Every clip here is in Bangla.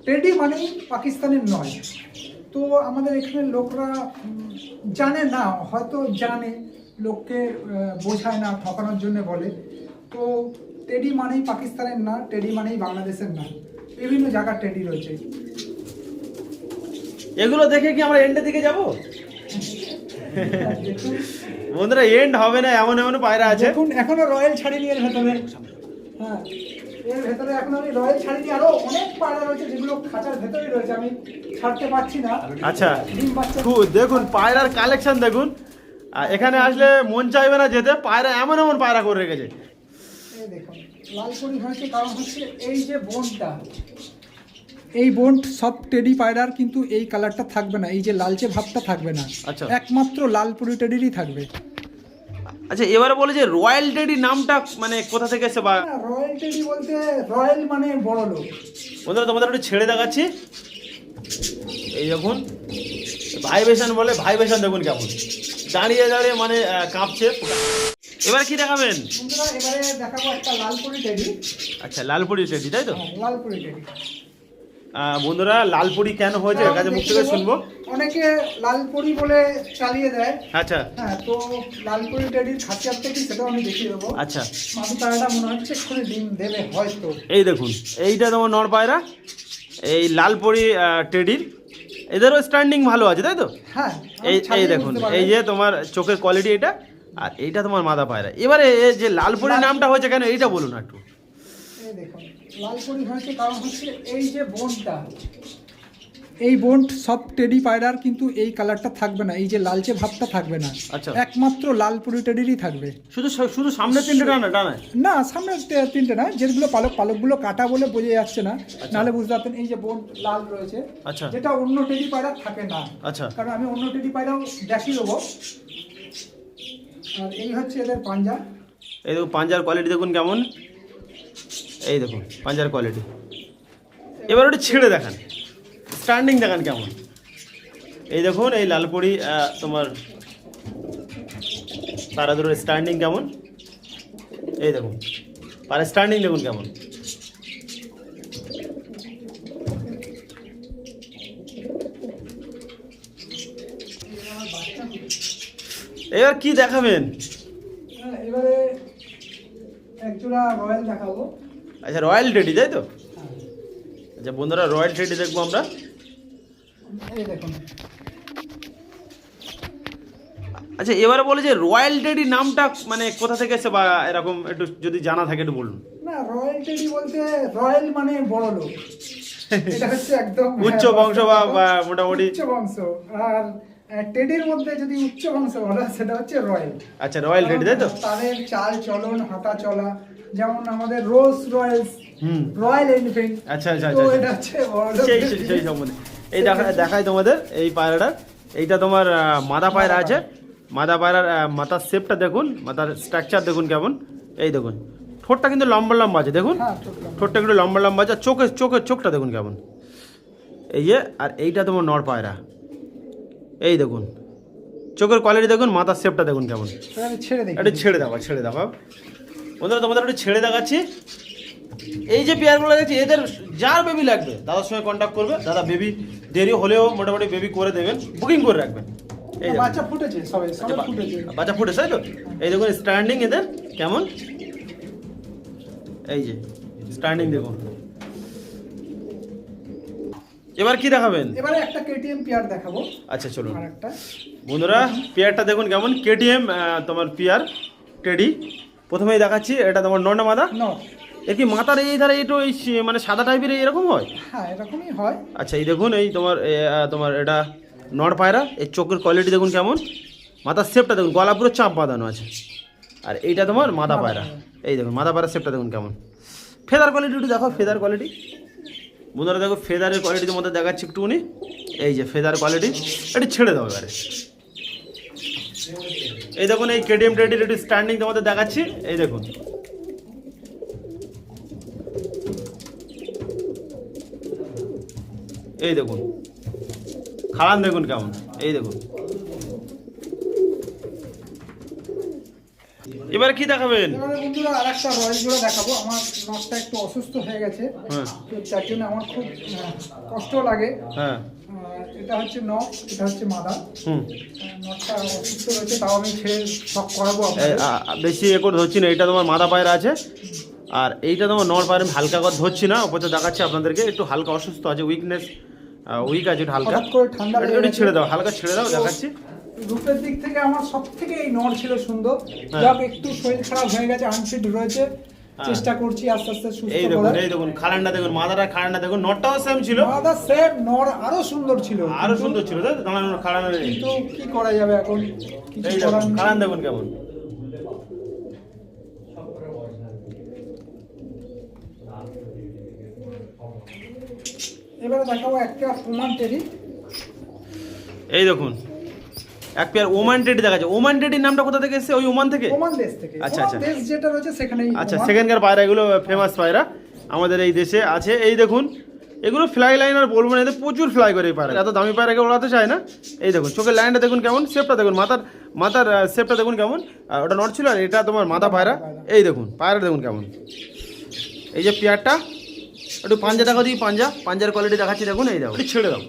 টেডি মানেই পাকিস্তানের নয়। তো আমাদের এখানে লোকরা জানে না, হয়তো জানে, লোককে বোঝায় না, ঠকানোর জন্য বলে। তো টেডি মানেই পাকিস্তানের না, টেডি মানেই বাংলাদেশের না। বিভিন্ন জায়গার টেডি রয়েছে। এগুলো দেখে কি আমরা এন্ডের দিকে যাব? বন্ধুরা এন্ড হবে না, এমন এমন পায়রা আছে। দেখুন এখনো রয়্যাল ছাড়িনি এর ভেতরে। হ্যাঁ, এর ভেতরে এখন আমি রয়্যাল ছাড়িনি, আরো অনেক পায়রা রয়েছে যেগুলো খাঁচার ভেতরেই রয়েছে, আমি ছাড়তে পারছি না। আচ্ছা ডিম বাচ্চা দেখুন পায়রার কালেকশন দেখুন। এখানে আসলে মন চাইবে না যেতে, পায়রা এমন এমন পায়রা করে রেখেছে। এই দেখুন লালপরি হয়েছে, কারণ হচ্ছে এই যে বোনটা, এই বোন সব টেডি পায়রার কিন্তু এই কালারটা থাকবে না, এই যে লালচে ভাবটা থাকবে না। আচ্ছা। একমাত্র লালপুরি টেডিরই থাকবে। আচ্ছা এবারে বলে যে রয়্যাল টেডি নামটা মানে কোথা থেকে এসে বা রয়্যাল টেডি বলতে রয়্যাল মানে বড় লোক। বন্ধুরা তোমাদের একটু ছেড়ে দেখাচ্ছি। এই দেখুন ভাইব্রেশন বলে, ভাইব্রেশন দেখুন কেমন দাঁড়িয়ে দাঁড়িয়ে মানে কাঁপছে। এবার কি দেখাবেন? বন্ধুরা এবারে দেখাবো একটা লালপুরি টেডি। আচ্ছা লালপুরি টেডি তাই তো? লালপুরি টেডি। বন্ধুরা লালপুরি কেন হয়েছে এর কাছে মুখ থেকে শুনবো। অনেকে লালপুরি বলে চালিয়ে দেয়। আচ্ছা হ্যাঁ, তো লালপুরি টেডির খাসিয়াতটা কি সেটাও আমি দেখিয়ে দেবো। আচ্ছা মাদি পায়রাটা মনে হচ্ছে এক্ষুনি ডিম দেবে হয়তো। এই দেখুন এইটা তোমার নর পায়রা, এই লালপুরি টেডির এদেরও স্ট্যান্ডিং ভালো আছে তাই তো? হ্যাঁ, এই দেখুন এই যে তোমার চোখের কোয়ালিটি এটা, আর এইটা তোমার মাদা পায়রা। এবারে এই যে লালপুরি নামটা হয়েছে কেন এইটা বলুন একটু। এই দেখুন লালপুরি হয়েছে, কারণ হচ্ছে এই যে বোনটা, এই বোন সব টেডি পায়রার কিন্তু এই কালারটা থাকবে না, এই যে লালচে ভাবটা থাকবে না। আচ্ছা। একমাত্র লালপুরি টেডিরই থাকবে। শুধু সামনে তিনটে ডানায়? না, সামনে তিনটে না, যেগুলো পালকগুলো কাটা বলে বোঝা যাচ্ছে না, নাহলে বুঝতে পারতেন। এই যে বোন লাল রয়েছে, আচ্ছা। যেটা অন্য টেডি পায়রা থাকে না। আচ্ছা। কারণ আমি অন্য টেডি পায়রাও দেখিয়ে দেবো। আর এই হচ্ছে এদের পাঞ্জা। এই দেখুন পাঞ্জার কোয়ালিটি দেখুন কেমন, এই দেখুন পাঞ্জার কোয়ালিটি। এবার ওটা ছেড়ে দেখান, স্ট্যান্ডিং দেখান কেমন। এই দেখুন এই লালপুরি তোমার পায়রা দুটোর স্ট্যান্ডিং কেমন, এই দেখুন পায়রা স্ট্যান্ডিং দেখুন কেমন। এবার কি দেখাবেন? এবারে একজোড়া রয়্যাল দেখাবো। আচ্ছা রয়্যাল টেডি তাই তো? আচ্ছা বন্ধুরা রয়্যাল টেডি দেখবো আমরা। এই দেখুন। আচ্ছা এবারে বলে যে রয়্যাল টেডি নামটা মানে কোথা থেকে এসে বা এরকম একটু যদি জানা থাকে একটু বলুন। না, রয়্যাল টেডি বলতে রয়্যাল মানে বড় লোক, এটা হচ্ছে একদম উচ্চ বংশ বা মোটামুটি উচ্চ বংশ। আর টেডির মধ্যে যদি উচ্চ বংশ বলা সেটা হচ্ছে রয়্যাল। আচ্ছা রয়্যাল টেডি তাই তো? তাদের চাল চলন হাঁটা চলা যেমন আমাদের রোলস রয়েলস, রয়্যাল এনফিল্ড। আচ্ছা আচ্ছা তো আচ্ছা এটা হচ্ছে বড় লোক। সেই সম্বন্ধে এই দেখাই তোমাদের এই পায়রাটা। এইটা তোমার মাদা পায়রা আছে, মাদা পায়রার মাথার শেপটা দেখুন, মাথার স্ট্রাকচার দেখুন কেমন। এই দেখুন ঠোঁটটা কিন্তু লম্বা লম্বা আছে দেখুন, হ্যাঁ, ঠোঁটটা একটু লম্বা লম্বা আছে। চোখটা দেখুন কেমন এই যে। আর এইটা তোমার নর পায়রা, এই দেখুন চোখের কোয়ালিটি দেখুন, মাথার শেপটা দেখুন কেমন। একটু ছেড়ে দাও বন্ধুরা তোমাদের একটু ছেড়ে দেখাচ্ছি। এই যে পেয়ারগুলো দেখছি এদের যার বেবি লাগবে দাদার সঙ্গে কন্ট্যাক্ট করবে, দাদা বেবি দেরি হলেও মোটামুটি বেবি করে দেবেন, বুকিং করে রাখবেন। এই বাচ্চা ফুটেছে, সবে ফুটেছে। বাচ্চা ফুটেছে তাই তো? এই দেখুন স্ট্যান্ডিং এদের কেমন, এই যে স্ট্যান্ডিং দেখুন। এবার কি দেখাবেন? এবারে একটা কেটিএম পেয়ার দেখাবো। আচ্ছা চলুন আরেকটা বন্ধুরা পেয়ারটা দেখুন কেমন, কেটিএম তোমার পেয়ার টেডি। প্রথমেই দেখাচ্ছি এটা তোমার নন্ডা মাদা। এর কি মাথার এই ধারে একটু এই মানে সাদা টাইপের এরকম হয়? হ্যাঁ, এরকমই হয়। আচ্ছা এই দেখুন এই তোমার এটা নর পায়রা, এই চোখের কোয়ালিটি দেখুন কেমন, মাথার শেপটা দেখুন, গলা পুরো চাপ বাঁধানো আছে। আর এইটা তোমার মাদা পায়রা, এই দেখুন মাদা পায়রার শেপটা দেখুন কেমন। ফেদার কোয়ালিটি একটু দেখো, ফেদার কোয়ালিটি বন্ধুরা দেখো, ফেদারের কোয়ালিটির মধ্যে দেখাচ্ছি একটুখানি। এই যে ফেদার কোয়ালিটি, একটু ছেড়ে দাও এবারে। এই দেখুন এই কেটিএম টেডির একটু স্ট্যান্ডিং তোমাদের দেখাচ্ছি, এই দেখুন এই দেখুন খাড়ান দেখুন কেমন, এই দেখুন এবারে কি দেখাবেন? এবারে বন্ধুরা আরেকটা রয়্যাল জোড়া দেখাবো। আমার নটটা একটু অসুস্থ হয়ে গেছে, হ্যাঁ তো তার জন্য আমার খুব কষ্ট লাগে। হ্যাঁ এটা হচ্ছে নট, এটা হচ্ছে মাদা। হুম নটটা অসুস্থ রয়েছে, তাও আমি ছেড়ে সব করাবো এই, আপনাদের। বেশি এ করে ধরছি না, এটা তোমার মাদা পায়রা আছে আর এইটা তোমার নর পায়রা। আমি হালকা করে ধরছি না, ওপরে দেখাচ্ছি আপনাদেরকে। একটু হালকা অসুস্থ আছে, উইক আছে একটু হালকা। হঠাৎ করে ঠান্ডা লেগে একটু গেছে। ছেড়ে দাও, হালকা ছেড়ে দাও, দেখাচ্ছি। রূপের দিক থেকে আমার সব থেকে এই নর ছিল সুন্দর। যাক একটু শরীর খারাপ হয়ে গেছে, আনফিট রয়েছে, চেষ্টা করছি আস্তে আস্তে সুস্থ এই দেখুন, করার। এই দেখুন খালানটা দেখুন, মাদাটা খালানটা দেখুন, নরটাও সেম ছিল, মাদা সেম, নর আরো সুন্দর ছিল, আরো সুন্দর ছিল। তাই তো? দাঁড়ানো খালানো নেই। কিন্তু কি করা যাবে এখন, কিছু এই করার দেখুন নেই। খালান দেখুন কেমন। এবারে দেখাবো একটা ওমান টেডি। এই দেখুন এক পেয়ার ওমান টেডি দেখাচ্ছে। ওমান টেডির নামটা কোথা থেকে এসেছে? ওই ওমান থেকে? ওমান দেশ থেকে। আচ্ছা, ওমান আচ্ছা। দেশ যেটা রয়েছে সেখানেই আচ্ছা, ওমান। সেকেন্ডকার পায়রা, এগুলো ফেমাস পায়রা আমাদের এই দেশে আছে। এই দেখুন এগুলো ফ্লাই লাইন আর বলবো না, এদের প্রচুর ফ্লাই করে এই পায়রা। এত দামি পায়রাকে ওড়াতে চায় না। এই দেখুন চোখের লাইনটা দেখুন কেমন, শেপটা দেখুন, মাথার শেপটা দেখুন কেমন। আর ওটা নট ছিল আর এটা তোমার মাথা পায়রা। এই দেখুন পায়রাটা দেখুন কেমন। এই যে পেয়ারটা একটু পাঞ্জা দেখা দিই, পাঞ্জার কোয়ালিটি দেখাচ্ছি দেখুন। এই দেখো, ছেড়ে দাও।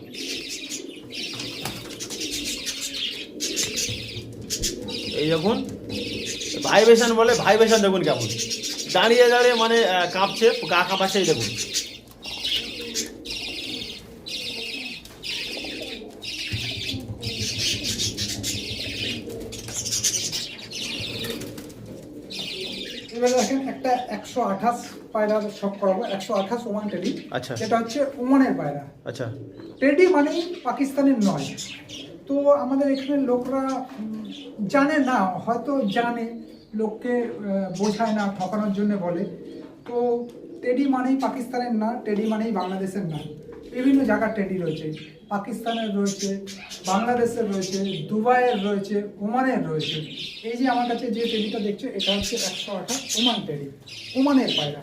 এই দেখুন ভাইব্রেশন বলে, ভাইব্রেশন দেখুন কেমন। দাঁড়িয়ে দাঁড়িয়ে মানে কাঁপছে, গা কাঁপাচ্ছে। এই দেখুন এবারে দেখেন একটা 128 পায়রা শখ করাবো। 128 ওমান টেডি। আচ্ছা। এটা হচ্ছে ওমানের পায়রা। আচ্ছা টেডি মানেই পাকিস্তানের নয়। তো আমাদের এখানে লোকরা জানে না, হয়তো জানে, লোককে বোঝায় না, ঠকানোর জন্য বলে। তো টেডি মানেই পাকিস্তানের না, টেডি মানেই বাংলাদেশের না। বিভিন্ন জায়গার টেডি রয়েছে, পাকিস্তানের রয়েছে, বাংলাদেশের রয়েছে, দুবাইয়ের রয়েছে, ওমানের রয়েছে। এই যে আমার কাছে যে টেডিটা দেখছো, এটা হচ্ছে 128 ওমান টেডি, ওমানের পায়রা।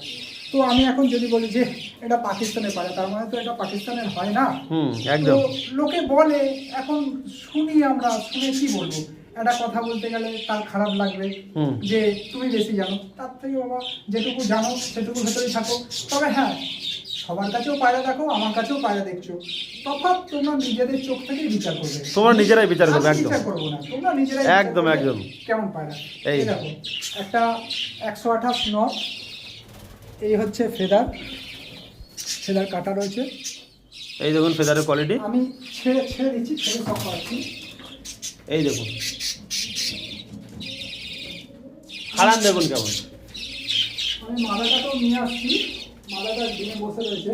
তো আমি এখন যদি বলি যে এটা পাকিস্তানের পায়রা, তার মানে তো এটা পাকিস্তানের হয় না। একদম। তো লোকে বলে, এখন শুনি, আমরা শুনে কি বলবো, একটা কথা বলতে গেলে তার খারাপ লাগবে যে তুমি বেশি জানো। তার থেকে বাবা যেটুকু জানো সেটুকু ভেতরেই থাকো। তবে হ্যাঁ, সবার কাছেও পায়রা দেখো, আমার কাছেও পায়রা দেখছো, তফাৎ তোমরা নিজেদের চোখ থেকেই বিচার করবে। তোমরা নিজেরাই বিচার করবে। আমি একদম বিচার করবো না, তোমরা নিজেরাই একদম, বিচার করবে একদম। কেমন পায়রা। এই এই দেখো একটা 128 নট। এই হচ্ছে ফেদার কাটা রয়েছে। এই দেখুন ফেদারের কোয়ালিটি। আমি ছেড়ে দিচ্ছি, ছেড়ে সব পাচ্ছি। এই দেখুন খালান দেখুন কেমন। আমি মাদাটাকেও নিয়ে আসছি, মাদাটা ডিমে বসে রয়েছে।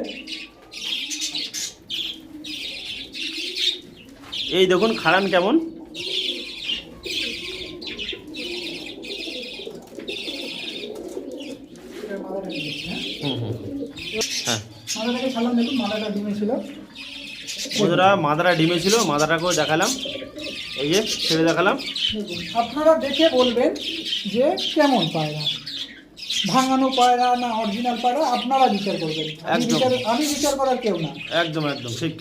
এই দেখুন খালান কেমন। এবার মাদাটা নিয়ে এসছি, হ্যাঁ। হ্যাঁ মাদাটাকে ছাড়লাম, দেখুন মাদাটা ডিমে ছিল। বন্ধুরা মাদারা ডিমে ছিল, মাদারাকেও দেখালাম। এই যে ছেড়ে দেখালাম। দেখুন আপনারা দেখে বলবেন যে কেমন পায়রা, ভাঙানো পায়রা না অরিজিনাল পায়রা, আপনারা বিচার করবেন। একদম। আমি বিচার করার কেউ না। একদম একদম ঠিক।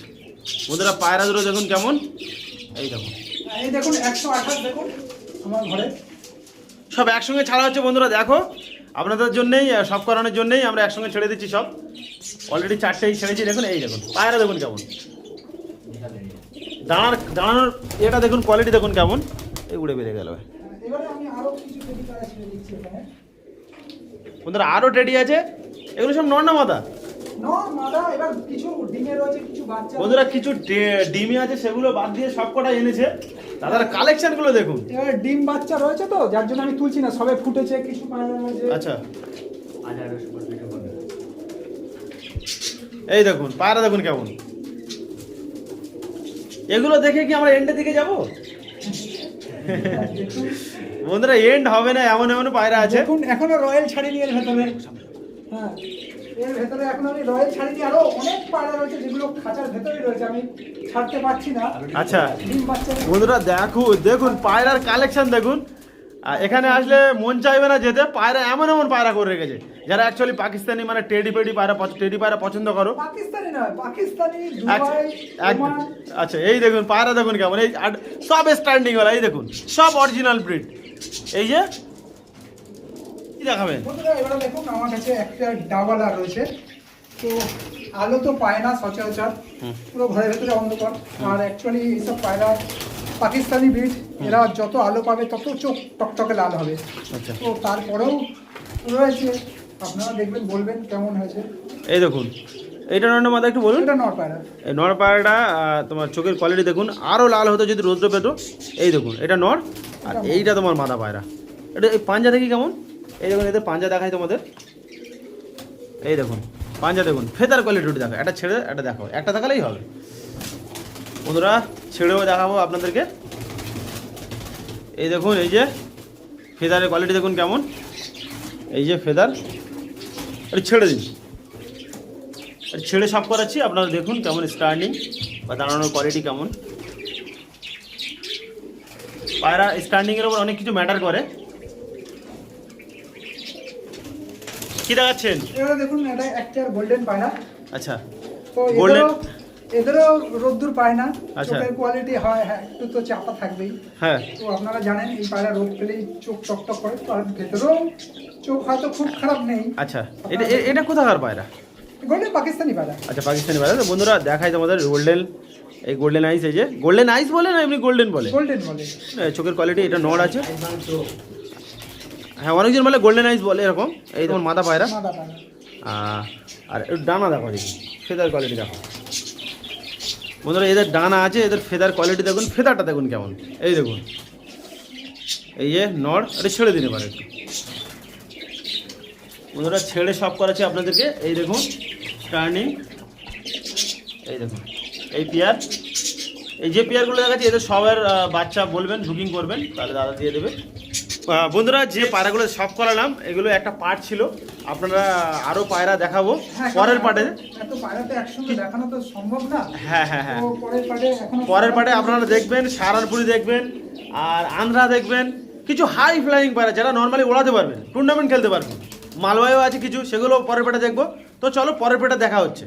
বন্ধুরা পায়রা দুটো দেখুন কেমন। এই দেখুন, এই দেখুন 128 দেখুন আমার ঘরে। সব একসঙ্গে ছাড়া হচ্ছে বন্ধুরা। দেখো আপনাদের জন্যই, সব করানোর জন্যই আমরা একসঙ্গে ছেড়ে দিচ্ছি সব। অলরেডি 4টেই ছেড়েছি। দেখুন এই দেখুন পায়রা দেখুন কেমন। দাঁড়ানোর এটা দেখুন, কোয়ালিটি দেখুন কেমন। এই উড়ে বেরিয়ে গেল। এবারে আমি আরো কিছু টেডি পায়রা ছেড়ে দিচ্ছি এখানে। বন্ধুরা আরও টেডি আছে, এগুলো সব নর না মাদা? মাদা। এবার কিছু ডিমে রয়েছে, কিছু বাচ্চা। বন্ধুরা কিছু ডিমি আছে, সেগুলো বাদ দিয়ে সব কটা এনেছে। তাদের কালেকশনগুলো দেখুন। এবার ডিম বাচ্চা রয়েছে, তো যার জন্য আমি তুলছি না, সবে ফুটেছে কিছু পায়রা রয়েছে। আচ্ছা এই দেখুন পায়রা দেখুন কেমন। এগুলো দেখে কি আমরা এন্ডের দিকে যাব? বন্ধুরা এন্ড হবে না, এমন এমন পায়রা আছে। দেখুন এখনো রয়্যাল ছাড়িনি এর ভেতরে। হ্যাঁ, এর ভেতরে এখন আমি রয়্যাল ছাড়িনি, আরো অনেক পায়রা রয়েছে যেগুলো খাঁচার ভেতরেই রয়েছে, আমি ছাড়তে পারছি না। আচ্ছা ডিম বাচ্চা। বন্ধুরা দেখুন পায়রার কালেকশন দেখুন। আর এখানে আসলে মন চাইবে না যেতে। পায়রা এমন এমন পায়রা করে রেখেছে, যারা অ্যাকচুয়ালি পাকিস্তানি মানে টেডি পায়রা পছন্দ করো। পাকিস্তানি নয়, পাকিস্তানি, দুবাই, একদম। ওমান। আচ্ছা এই দেখুন পায়রা দেখুন কেমন। এই সব স্ট্যান্ডিং ওয়ালা। এই দেখুন সব অরিজিনাল ব্রিড। এই যে দেখাবেন? বন্ধুরা এবারে দেখুন আমার কাছে একটা ডাবলা রয়েছে। তো আলো তো পায় না সচরাচর, পুরো ঘরের ভেতরে অন্ধকার। আর অ্যাকচুয়ালি এইসব পায়রা পাকিস্তানি ব্রিড, এরা যত আলো পাবে তত চোখ টকটকে লাল হবে। আচ্ছা, তো তারপরেও রয়েছে, আপনারা দেখবেন বলবেন কেমন হয়েছে। এই দেখুন, এইটা নর মাথা একটু বলুন। এটা নর পায়রা। এই নর পায়রাটা তোমার চোখের কোয়ালিটি দেখুন, আরও লাল হতো যদি রৌদ্র পেতো। এই দেখুন, এটা নর, আর এইটা তোমার মাদা পায়রা। এটা এই পাঞ্জা দেখি কেমন। এই দেখুন, এদের পাঞ্জা দেখাই তোমাদের। এই দেখুন পাঞ্জা দেখুন, ফেদার কোয়ালিটি দেখো। একটা ছেড়ে একটা দেখো, একটা দেখালেই হবে বন্ধুরা। ছেড়েও দেখাবো আপনাদেরকে। এই দেখুন, এই যে ফেদারের কোয়ালিটি দেখুন কেমন। এই যে ফেদার, এটা ছেড়ে দিন, এটা ছেড়ে সব করাচ্ছি। আপনারা দেখুন কেমন স্টার্নিং বা দাঁড়ানোর কোয়ালিটি কেমন। পায়রা স্ট্যান্ডিংয়ের উপর অনেক কিছু ম্যাটার করে। কি দেখাচ্ছেন? এবারে দেখুন এটা একটা গোল্ডেন পায়রা। আচ্ছা, তো গোল্ডেন, এদেরও রোদ্দুর পায় না। আচ্ছা। চোখের কোয়ালিটি হয়, হ্যাঁ একটু তো চাপা থাকবেই। হ্যাঁ তো আপনারা জানেন এই পায়রা রোদ পেলেই চোখ টকটক করে। আর ভেতরেও চোখ হয়তো খুব খারাপ নেই। আচ্ছা, এটা এটা কোথাকার পায়রা? গোল্ডেন পাকিস্তানি পায়রা। আচ্ছা, পাকিস্তানি পায়রা। তো বন্ধুরা দেখাই তোমাদের গোল্ডেন, এই গোল্ডেন আইস। এই যে গোল্ডেন আইস বলে না এমনি গোল্ডেন বলে? গোল্ডেন বলে। চোখের কোয়ালিটি এটা নড় আছে। হ্যাঁ, অনেকজন বলে গোল্ডেন আইস বলে এরকম। এই দেখুন মাদা পায়রা। মাদা পায়রা। আর একটু ডানা দেখো, দেখি ফেদার কোয়ালিটি দেখো বন্ধুরা। এদের ডানা আছে, এদের ফেদার কোয়ালিটি দেখুন, ফেদারটা দেখুন কেমন। এই দেখুন, এই যে নড়, এটা ছেড়ে দিতে পারে একটু বন্ধুরা। ছেড়ে সব করাচ্ছি আপনাদেরকে। এই দেখুন টার্নিং, এই দেখুন এই পেয়ার, এই যে পেয়ারগুলো দেখাচ্ছি এদের সবার বাচ্চা বলবেন, বুকিং করবেন, তাহলে দাদা দিয়ে দেবে। বন্ধুরা যে পায়রাগুলো সব করালাম এগুলো একটা পার্ট ছিল। আপনারা আরও পায়রা দেখাবো হ্যাঁ, পরের পার্টে। এত পায়রাতে একসঙ্গে দেখানো তো সম্ভব না। হ্যাঁ হ্যাঁ হ্যাঁ, তো পরের পার্টে আপনারা দেখবেন সারারপুরি দেখবেন, আর আন্ধ্রা দেখবেন। কিছু হাই ফ্লাইং পায়রা যারা নর্মালি ওড়াতে পারবেন, টুর্নামেন্ট খেলতে পারবেন। মালবাইও আছে কিছু, সেগুলো পরের পার্টে দেখবো। তো চলো পরের পার্টে দেখা হচ্ছে।